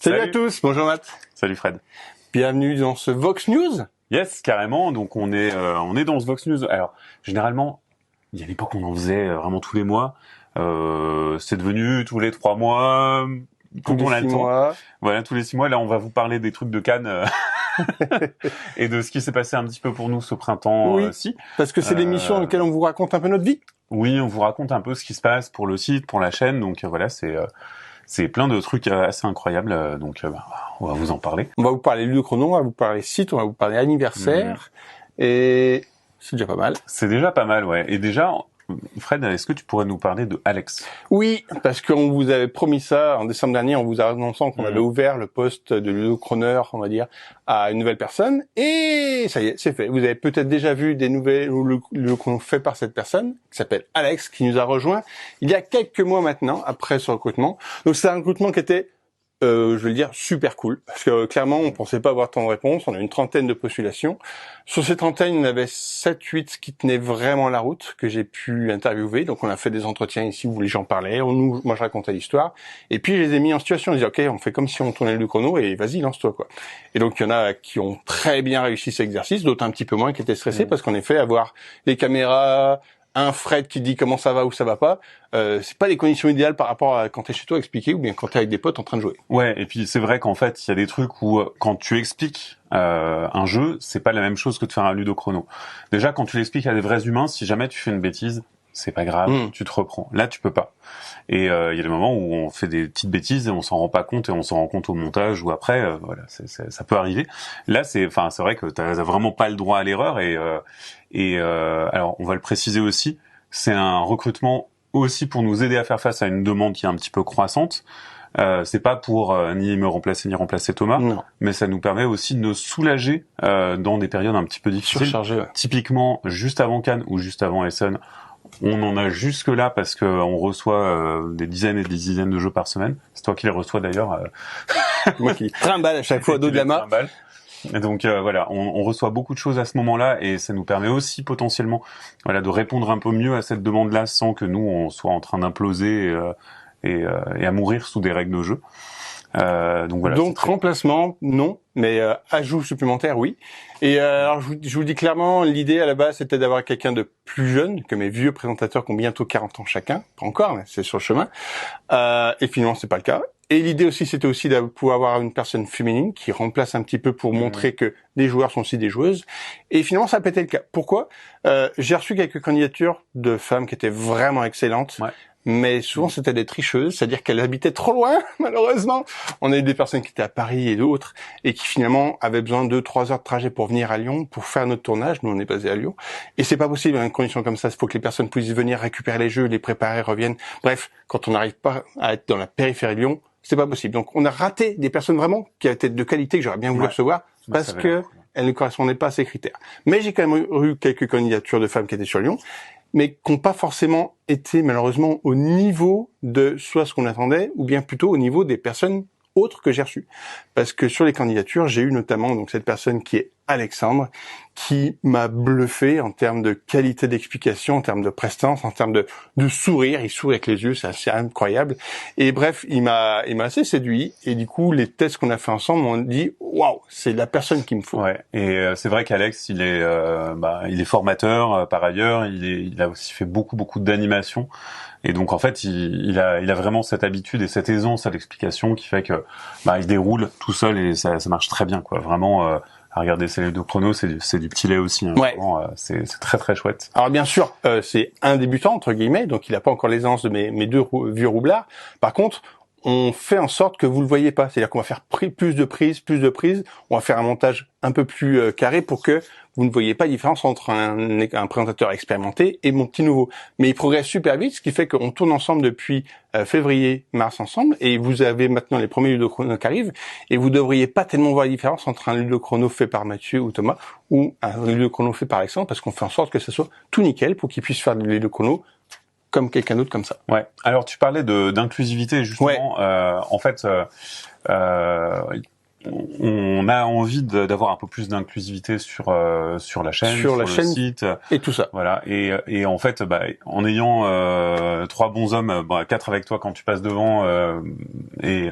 Salut à tous, bonjour Matt. Salut Fred. Bienvenue dans ce Vox News. Yes, carrément. Donc on est dans ce Vox News. Alors généralement, il y a l'époque où on en faisait vraiment tous les mois. C'est devenu tous les 3 mois. Quand on a le temps. Voilà, tous les 6 mois. Là, on va vous parler des trucs de Cannes et de ce qui s'est passé un petit peu pour nous ce printemps. Oui, parce que c'est l'émission dans laquelle on vous raconte un peu notre vie. Oui, on vous raconte un peu ce qui se passe pour le site, pour la chaîne. Donc voilà, c'est plein de trucs assez incroyables. Donc on va vous en parler. On va vous parler Ludochrono, on va vous parler site, on va vous parler anniversaire. Et c'est déjà pas mal. C'est déjà pas mal, ouais. Et déjà, Fred, est-ce que tu pourrais nous parler de Alex? Oui, parce qu'on vous avait promis ça en décembre dernier, on vous a annoncé qu'on avait ouvert le poste de Ludochroneur, on va dire, à une nouvelle personne. Et ça y est, c'est fait. Vous avez peut-être déjà vu des nouvelles qu'on fait par cette personne, qui s'appelle Alex, qui nous a rejoint il y a quelques mois maintenant, après ce recrutement. Donc c'est un recrutement qui était je vais le dire, super cool. Parce que clairement, on pensait pas avoir tant de réponses. On a une trentaine de postulations. Sur ces trentaines, il y en avait 7-8 qui tenaient vraiment la route, que j'ai pu interviewer. Donc on a fait des entretiens ici où les gens parlaient. Moi, je racontais l'histoire. Et puis, je les ai mis en situation. Je disais, OK, on fait comme si on tournait le chrono et vas-y, lance-toi, quoi. Et donc, il y en a qui ont très bien réussi cet exercice, d'autres un petit peu moins qui étaient stressés parce qu'en effet, avoir les caméras, un Fred qui dit comment ça va ou ça va pas, c'est pas les conditions idéales par rapport à quand t'es chez toi à expliquer ou bien quand t'es avec des potes en train de jouer. Ouais, et puis c'est vrai qu'en fait, il y a des trucs où quand tu expliques un jeu, c'est pas la même chose que de faire un ludochrono. Déjà, quand tu l'expliques à des vrais humains, si jamais tu fais une bêtise, c'est pas grave, tu te reprends. Là, tu peux pas. Et il y a des moments où on fait des petites bêtises et on s'en rend pas compte et on s'en rend compte au montage ou après. Voilà, ça peut arriver. Là, c'est vrai que t'as vraiment pas le droit à l'erreur et alors on va le préciser aussi, c'est un recrutement aussi pour nous aider à faire face à une demande qui est un petit peu croissante. C'est pas pour ni me remplacer ni remplacer Thomas, mais ça nous permet aussi de nous soulager dans des périodes un petit peu difficiles. Surchargé, Typiquement, juste avant Cannes ou juste avant Essen, on en a jusque là parce que on reçoit des dizaines et des dizaines de jeux par semaine. C'est toi qui les reçois d'ailleurs. Moi qui trimballe à chaque fois dos de la main. Et donc voilà, on reçoit beaucoup de choses à ce moment-là et ça nous permet aussi potentiellement de répondre un peu mieux à cette demande-là sans que nous on soit en train d'imploser et à mourir sous des règles de jeu. Donc voilà. Donc remplacement, non, mais ajout supplémentaire, oui. Et alors je vous dis clairement, l'idée à la base c'était d'avoir quelqu'un de plus jeune que mes vieux présentateurs qui ont bientôt 40 ans chacun, pas encore, mais c'est sur le chemin. Et finalement c'est pas le cas. Et l'idée aussi c'était aussi de pouvoir avoir une personne féminine qui remplace un petit peu pour montrer que les joueurs sont aussi des joueuses. Et finalement ça a pas été le cas. Pourquoi? J'ai reçu quelques candidatures de femmes qui étaient vraiment excellentes. Ouais. Mais souvent c'était des tricheuses, c'est-à-dire qu'elles habitaient trop loin, malheureusement. On a eu des personnes qui étaient à Paris et d'autres, et qui finalement avaient besoin de 2-3 heures de trajet pour venir à Lyon, pour faire notre tournage. Nous on est basé à Lyon. Et c'est pas possible dans une condition comme ça. Il faut que les personnes puissent venir récupérer les jeux, les préparer, reviennent. Bref, quand on n'arrive pas à être dans la périphérie de Lyon, c'est pas possible. Donc on a raté des personnes vraiment qui étaient de qualité que j'aurais bien voulu recevoir, parce que elles ne correspondaient pas à ces critères. Mais j'ai quand même eu quelques candidatures de femmes qui étaient sur Lyon, mais qui n'ont pas forcément été malheureusement au niveau de soit ce qu'on attendait, ou bien plutôt au niveau des personnes autres que j'ai reçues. Parce que sur les candidatures, j'ai eu notamment donc cette personne qui est Alexandre, qui m'a bluffé en termes de qualité d'explication, en termes de prestance, en termes de sourire. Il sourit avec les yeux, c'est assez incroyable. Et bref, il m'a assez séduit. Et du coup, les tests qu'on a fait ensemble m'ont dit, waouh, c'est la personne qu'il me faut. Ouais. Et c'est vrai qu'Alex, il est formateur par ailleurs. Il a aussi fait beaucoup d'animation. Et donc en fait, il a vraiment cette habitude et cette aisance à l'explication qui fait que il déroule tout seul et ça marche très bien, quoi. Vraiment. À regarder ces deux chronos, c'est du petit lait aussi. Hein. Ouais. Vraiment, c'est très chouette. Alors bien sûr, c'est un débutant entre guillemets, donc il n'a pas encore l'aisance de mes deux vieux roublards. Par contre, on fait en sorte que vous le voyez pas. C'est-à-dire qu'on va faire plus de prises. On va faire un montage un peu plus carré pour que vous ne voyez pas la différence entre un présentateur expérimenté et mon petit nouveau. Mais il progresse super vite, ce qui fait qu'on tourne ensemble depuis février, mars ensemble, et vous avez maintenant les premiers ludochronos qui arrivent, et vous devriez pas tellement voir la différence entre un ludochrono fait par Mathieu ou Thomas ou un ludochrono fait par Alexandre, parce qu'on fait en sorte que ça soit tout nickel pour qu'ils puissent faire des ludochronos comme quelqu'un d'autre comme ça. Ouais. Alors tu parlais d'inclusivité justement. Ouais. En fait, on a envie d'avoir un peu plus d'inclusivité sur la chaîne, sur le site et tout ça. Voilà. Et en fait, en ayant 3 bons hommes, 4 avec toi quand tu passes devant, et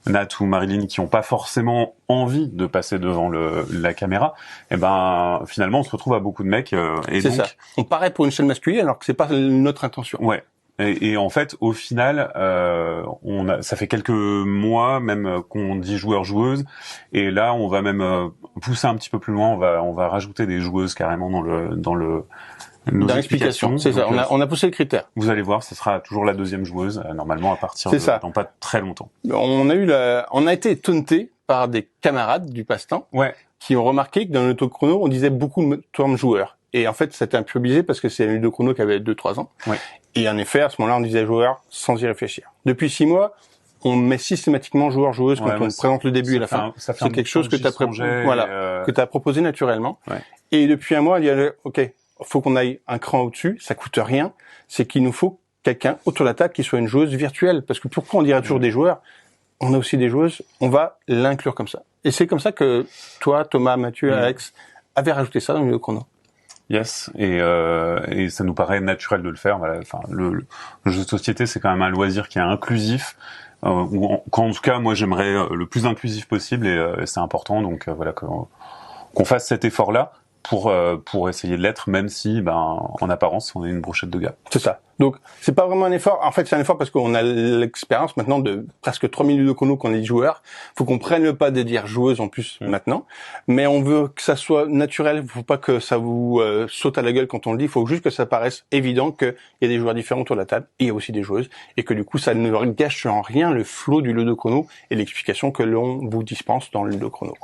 Nat ou Marilyn qui ont pas forcément envie de passer devant la caméra, et ben finalement on se retrouve à beaucoup de mecs et c'est donc ça. On paraît pour une chaîne masculine alors que c'est pas notre intention. ouais. Et en fait, au final, ça fait quelques mois même qu'on dit joueurs-joueuses, et là, on va même pousser un petit peu plus loin. On va rajouter des joueuses carrément dans l'explication. C'est ça. On a poussé le critère. Vous allez voir, ce sera toujours la deuxième joueuse normalement à partir dans pas très longtemps. On a été taunté par des camarades du passe-temps, qui ont remarqué que dans l'autochrono, on disait beaucoup le terme joueur. Et en fait, c'était un peu biaisé parce que c'est un ludochrono qui avait 2-3 ans. Ouais. Et en effet, à ce moment-là, on disait joueur sans y réfléchir. Depuis 6 mois, on met systématiquement joueur-joueuse quand on présente le début et la fin. C'est quelque chose que que tu as proposé naturellement. Ouais. Et depuis un mois, il y a OK, faut qu'on aille un cran au-dessus, ça coûte rien. C'est qu'il nous faut quelqu'un autour de la table qui soit une joueuse virtuelle. Parce que pourquoi on dirait toujours des joueurs? On a aussi des joueuses, on va l'inclure comme ça. Et c'est comme ça que toi, Thomas, Mathieu, Alex, avez rajouté ça dans le chrono. Yes, et ça nous paraît naturel de le faire. Voilà, enfin, le jeu de société, c'est quand même un loisir qui est inclusif. En tout cas, moi, j'aimerais le plus inclusif possible, et c'est important. Donc voilà, qu'on fasse cet effort-là pour essayer de l'être, même si, en apparence, on est une brochette de gars. C'est ça. Donc, c'est pas vraiment un effort. En fait, c'est un effort parce qu'on a l'expérience maintenant de presque 3000 ludochrono qu'on est joueurs. Faut qu'on prenne le pas de dire joueuse en plus maintenant. Mais on veut que ça soit naturel. Faut pas que ça vous saute à la gueule quand on le dit. Il faut juste que ça paraisse évident qu'il y a des joueurs différents autour de la table. Et il y a aussi des joueuses. Et que du coup, ça ne gâche en rien le flow du ludochrono et l'explication que l'on vous dispense dans le ludochrono.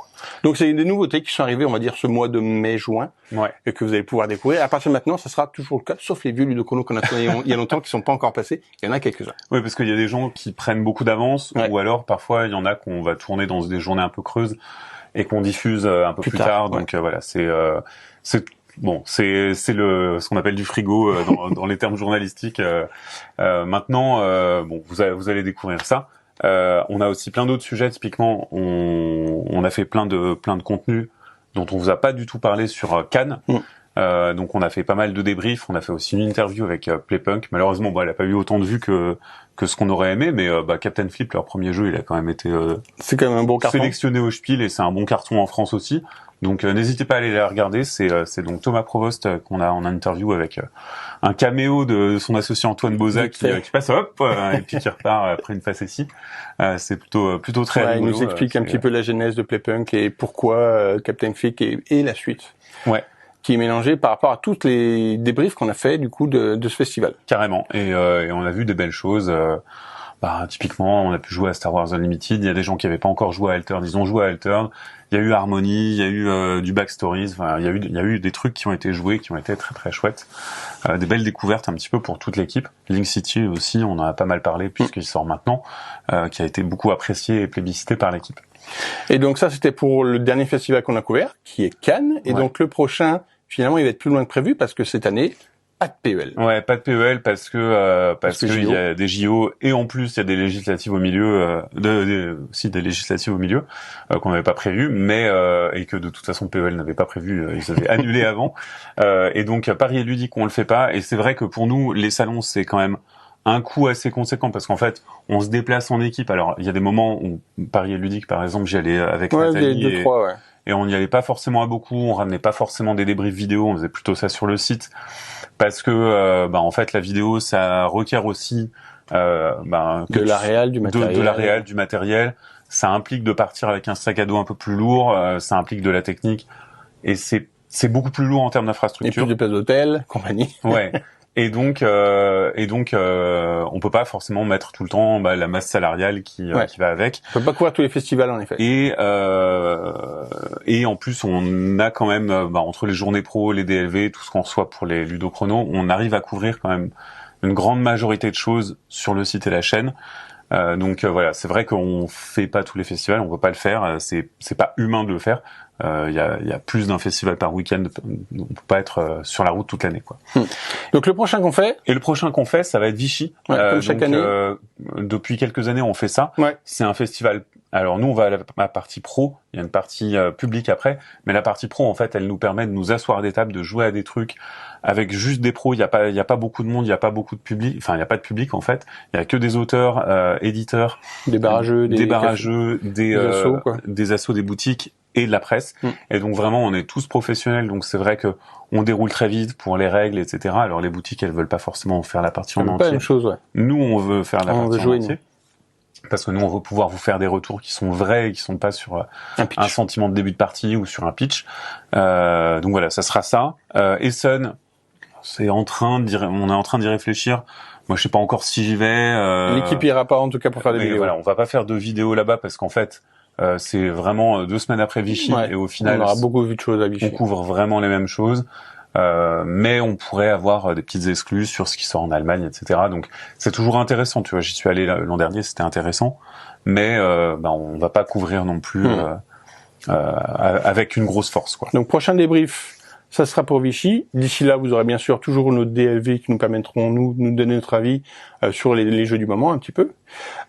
Donc, c'est des nouveautés qui sont arrivées, on va dire, ce mois de mai-juin. Ouais. Et que vous allez pouvoir découvrir. À partir de maintenant, ça sera toujours le cas, sauf les vieux ludochrono qu'on a tournés il y a longtemps, qui sont pas encore passés. Il y en a quelques-uns. Oui, parce qu'il y a des gens qui prennent beaucoup d'avance, ou alors parfois il y en a qu'on va tourner dans des journées un peu creuses et qu'on diffuse un peu plus tard. Donc voilà, c'est ce qu'on appelle du frigo dans les termes journalistiques. Maintenant, vous allez découvrir ça. On a aussi plein d'autres sujets. Typiquement, on a fait plein de contenus dont on vous a pas du tout parlé sur Cannes. Donc on a fait pas mal de débriefs, on a fait aussi une interview avec Playpunk. Malheureusement, elle a pas eu autant de vues que ce qu'on aurait aimé, mais Captain Flip, leur premier jeu, il a quand même été c'est quand même un bon carton. Sélectionné au Spiel, et c'est un bon carton en France aussi. Donc n'hésitez pas à aller les regarder. C'est donc Thomas Provost qu'on a en interview avec un caméo de son associé Antoine Boza qui passe et puis qui repart après une facétie. C'est plutôt très rigolo. Il nous explique un petit peu la genèse de Playpunk et pourquoi Captain Flip et la suite. Ouais. Qui est mélangé par rapport à toutes les débriefs qu'on a fait du coup de ce festival. Carrément. Et on a vu des belles choses. Typiquement, on a pu jouer à Star Wars Unlimited. Il y a des gens qui n'avaient pas encore joué à Altered, ils ont joué à Altered. Il y a eu Harmony, il y a eu du Backstories. Enfin, il y a eu des trucs qui ont été joués, qui ont été très très chouettes. Des belles découvertes un petit peu pour toute l'équipe. Link City aussi, on en a pas mal parlé puisqu'il sort maintenant, qui a été beaucoup apprécié et plébiscité par l'équipe. Et donc ça, c'était pour le dernier festival qu'on a couvert, qui est Cannes. Et donc le prochain, finalement, il va être plus loin que prévu parce que cette année, pas de PEL. Ouais, pas de PEL parce que il y a des JO et en plus il y a des législatives au milieu, aussi des législatives au milieu qu'on n'avait pas prévu, mais et que de toute façon PEL n'avait pas prévu, ils avaient annulé avant. Et donc Paris et Ludique, on le fait pas. Et c'est vrai que pour nous, les salons, c'est quand même un coût assez conséquent parce qu'en fait, on se déplace en équipe. Alors il y a des moments où Paris et Ludique, par exemple, j'y allais avec Nathalie et on n'y allait pas forcément à beaucoup, on ramenait pas forcément des débriefs vidéo, on faisait plutôt ça sur le site parce que en fait la vidéo ça requiert aussi de la réal, du matériel. De la réal, du matériel, ça implique de partir avec un sac à dos un peu plus lourd, ça implique de la technique et c'est beaucoup plus lourd en termes d'infrastructure. Et plus de places d'hôtel, compagnie. Ouais. Et donc, on peut pas forcément mettre tout le temps la masse salariale qui va avec. On peut pas couvrir tous les festivals en effet. Et en plus, on a quand même entre les journées pro, les DLV, tout ce qu'on reçoit pour les ludochronos, on arrive à couvrir quand même une grande majorité de choses sur le site et la chaîne. Donc voilà, c'est vrai qu'on fait pas tous les festivals, on peut pas le faire, c'est pas humain de le faire. Il y a plus d'un festival par week-end, on peut pas être sur la route toute l'année, quoi. Donc le prochain qu'on fait, ça va être Vichy. Comme chaque année. Depuis quelques années, on fait ça. Ouais. C'est un festival Alors nous, on va à la partie pro. Il y a une partie publique après, mais la partie pro, en fait, elle nous permet de nous asseoir des tables, de jouer à des trucs avec juste des pros. Il y a pas beaucoup de monde, il y a pas beaucoup de public. Enfin, il y a pas de public en fait. Il y a que des auteurs, éditeurs, des barrageux, des assos, des boutiques et de la presse. Et donc vraiment, on est tous professionnels. Donc c'est vrai que on déroule très vite pour les règles, etc. Alors les boutiques, elles veulent pas forcément faire la partie en entier. Pas la même chose, ouais. Nous, on veut faire la partie en entier. Nous. Parce que nous, on veut pouvoir vous faire des retours qui sont vrais et qui sont pas sur un sentiment de début de partie ou sur un pitch. Donc voilà, ça sera ça. Essen, on est en train d'y réfléchir. Moi, je sais pas encore si j'y vais. L'équipe ira pas, en tout cas, pour faire des vidéos. Voilà, on va pas faire de vidéos là-bas parce qu'en fait, c'est vraiment 2 semaines après Vichy et au final, on aura beaucoup vu de choses à Vichy. On couvre vraiment les mêmes choses. Mais on pourrait avoir des petites exclus sur ce qui sort en Allemagne, etc. Donc c'est toujours intéressant, tu vois. J'y suis allé l'an dernier, c'était intéressant, mais on va pas couvrir non plus avec une grosse force, quoi. Donc prochain débrief, ça sera pour Vichy. D'ici là, vous aurez bien sûr toujours nos DLV qui nous permettront nous donner notre avis sur les jeux du moment un petit peu.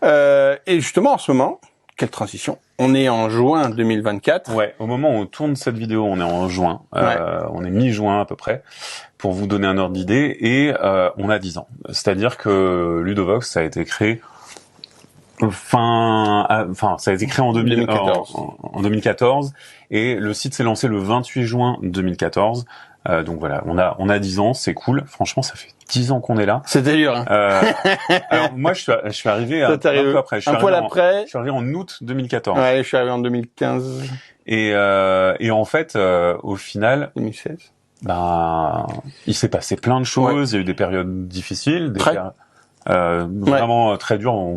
Et justement en ce moment, quelle transition. On est en juin 2024. Ouais, au moment où on tourne cette vidéo, on est en juin. On est mi-juin à peu près, pour vous donner un ordre d'idée. Et on a 10 ans. C'est-à-dire que Ludovox, ça a été créé ça a été créé en 2014. Et le site s'est lancé le 28 juin 2014. Donc voilà, on a 10 ans, c'est cool. Franchement, ça fait 10 ans qu'on est là. C'était dur, hein. Alors moi, je suis arrivé un peu après. Je suis arrivé en août 2014. Ouais, je suis arrivé en 2015. Et en fait, au final, 2016. Il s'est passé plein de choses. Il y a eu des périodes difficiles, vraiment très dures. On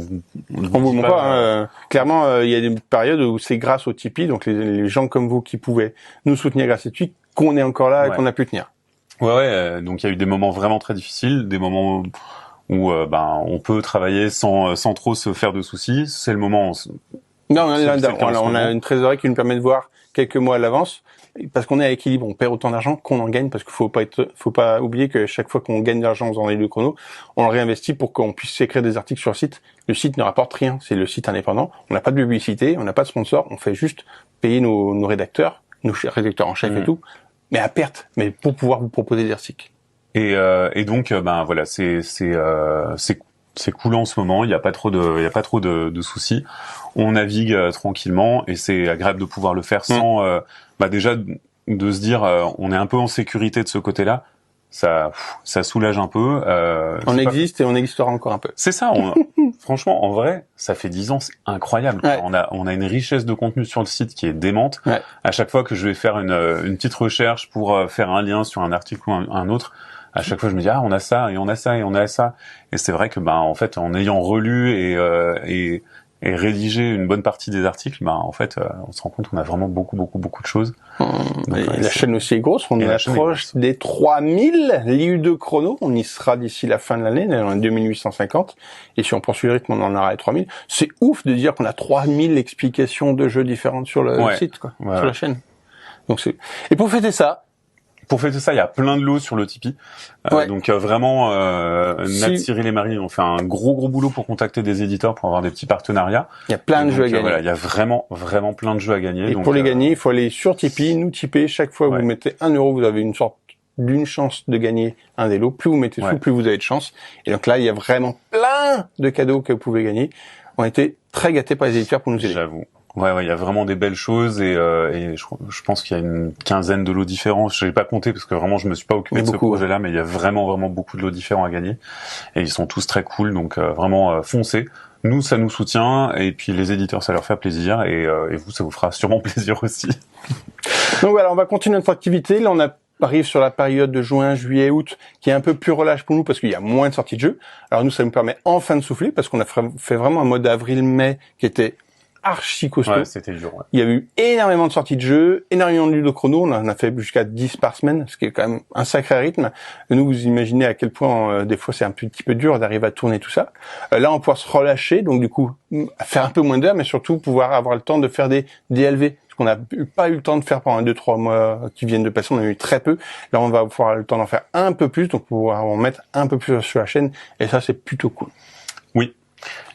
vous montre pas. Clairement, il y a des périodes où c'est grâce au Tipeee, donc les gens comme vous qui pouvaient nous soutenir grâce à Tipeee, qu'on est encore là et qu'on a pu tenir. Ouais. Donc il y a eu des moments vraiment très difficiles, des moments où on peut travailler sans trop se faire de soucis. C'est le moment. On a une trésorerie qui nous permet de voir quelques mois à l'avance, parce qu'on est à équilibre. On perd autant d'argent qu'on en gagne, parce qu'il faut pas oublier que chaque fois qu'on gagne de l'argent en faisant les 2 chronos, on le réinvestit pour qu'on puisse écrire des articles sur le site. Le site ne rapporte rien, c'est le site indépendant. On n'a pas de publicité, on n'a pas de sponsor, on fait juste payer nos rédacteurs, nos rédacteurs en chef et tout, mais à perte, mais pour pouvoir vous proposer des articles. Et donc voilà, c'est cool en ce moment. Il y a pas trop de soucis. On navigue tranquillement et c'est agréable de pouvoir le faire sans déjà de se dire on est un peu en sécurité de ce côté-là. Ça soulage un peu. On existe et on existera encore un peu. C'est ça. Franchement, en vrai, ça fait 10 ans, c'est incroyable. Ouais. On a une richesse de contenu sur le site qui est démente. Ouais. À chaque fois que je vais faire une petite recherche pour faire un lien sur un article ou un autre, à chaque fois je me dis on a ça et on a ça et on a ça. Et c'est vrai que en fait, en ayant relu et rédigé une bonne partie des articles, on se rend compte qu'on a vraiment beaucoup de choses. La chaîne aussi est grosse, on approche des 3000 livres de chrono, on y sera d'ici la fin de l'année, dans les 2850, et si on poursuit le rythme, on en aura les 3000. C'est ouf de dire qu'on a 3000 explications de jeux différentes sur le site, quoi, sur la chaîne. Donc et pour fêter ça, il y a plein de lots sur le Tipeee. Donc vraiment, Nat, Cyril et Marie ont fait un gros boulot pour contacter des éditeurs pour avoir des petits partenariats. Il y a plein de jeux à gagner. Voilà, il y a vraiment plein de jeux à gagner. Et donc, pour les gagner, il faut aller sur Tipeee, nous tiper. Chaque fois que vous mettez 1 euro, vous avez d'une chance de gagner un des lots. Plus vous mettez sous, plus vous avez de chance. Et donc là, il y a vraiment plein de cadeaux que vous pouvez gagner. On a été très gâtés par les éditeurs pour nous aider. J'avoue. Ouais, il y a vraiment des belles choses et je pense qu'il y a une quinzaine de lots différents. Je n'ai pas compté parce que vraiment je me suis pas occupé de ce projet-là, mais il y a vraiment beaucoup de lots différents à gagner et ils sont tous très cool. Donc vraiment foncez. Nous, ça nous soutient et puis les éditeurs, ça leur fait plaisir et vous, ça vous fera sûrement plaisir aussi. Donc voilà, on va continuer notre activité. Là, on arrive sur la période de juin, juillet, août, qui est un peu plus relâche pour nous parce qu'il y a moins de sorties de jeux. Alors nous, ça nous permet enfin de souffler parce qu'on a fait vraiment un mode avril-mai qui était archi costaud. Ouais, c'était dur. Ouais. Il y a eu énormément de sorties de jeux, énormément de ludo-chrono. On en a fait jusqu'à 10 par semaine, ce qui est quand même un sacré rythme. Nous, vous imaginez à quel point, des fois, c'est un petit peu dur d'arriver à tourner tout ça. Là, on va pouvoir se relâcher, donc du coup, faire un peu moins d'heures, mais surtout pouvoir avoir le temps de faire des DLV. Ce qu'on n'a pas eu le temps de faire pendant 2-3 mois qui viennent de passer. On a eu très peu. Là, on va pouvoir avoir le temps d'en faire un peu plus, donc pouvoir en mettre un peu plus sur la chaîne. Et ça, c'est plutôt cool. Oui.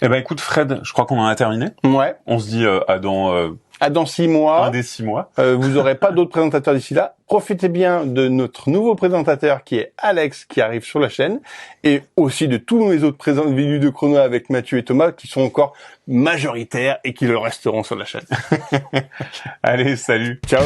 Eh ben écoute Fred, je crois qu'on en a terminé. Ouais. On se dit À dans 6 mois. un des 6 mois. Vous aurez pas d'autres présentateurs d'ici là. Profitez bien de notre nouveau présentateur qui est Alex, qui arrive sur la chaîne, et aussi de tous les autres présents de Ludo Chrono avec Mathieu et Thomas qui sont encore majoritaires et qui le resteront sur la chaîne. Allez, salut. Ciao.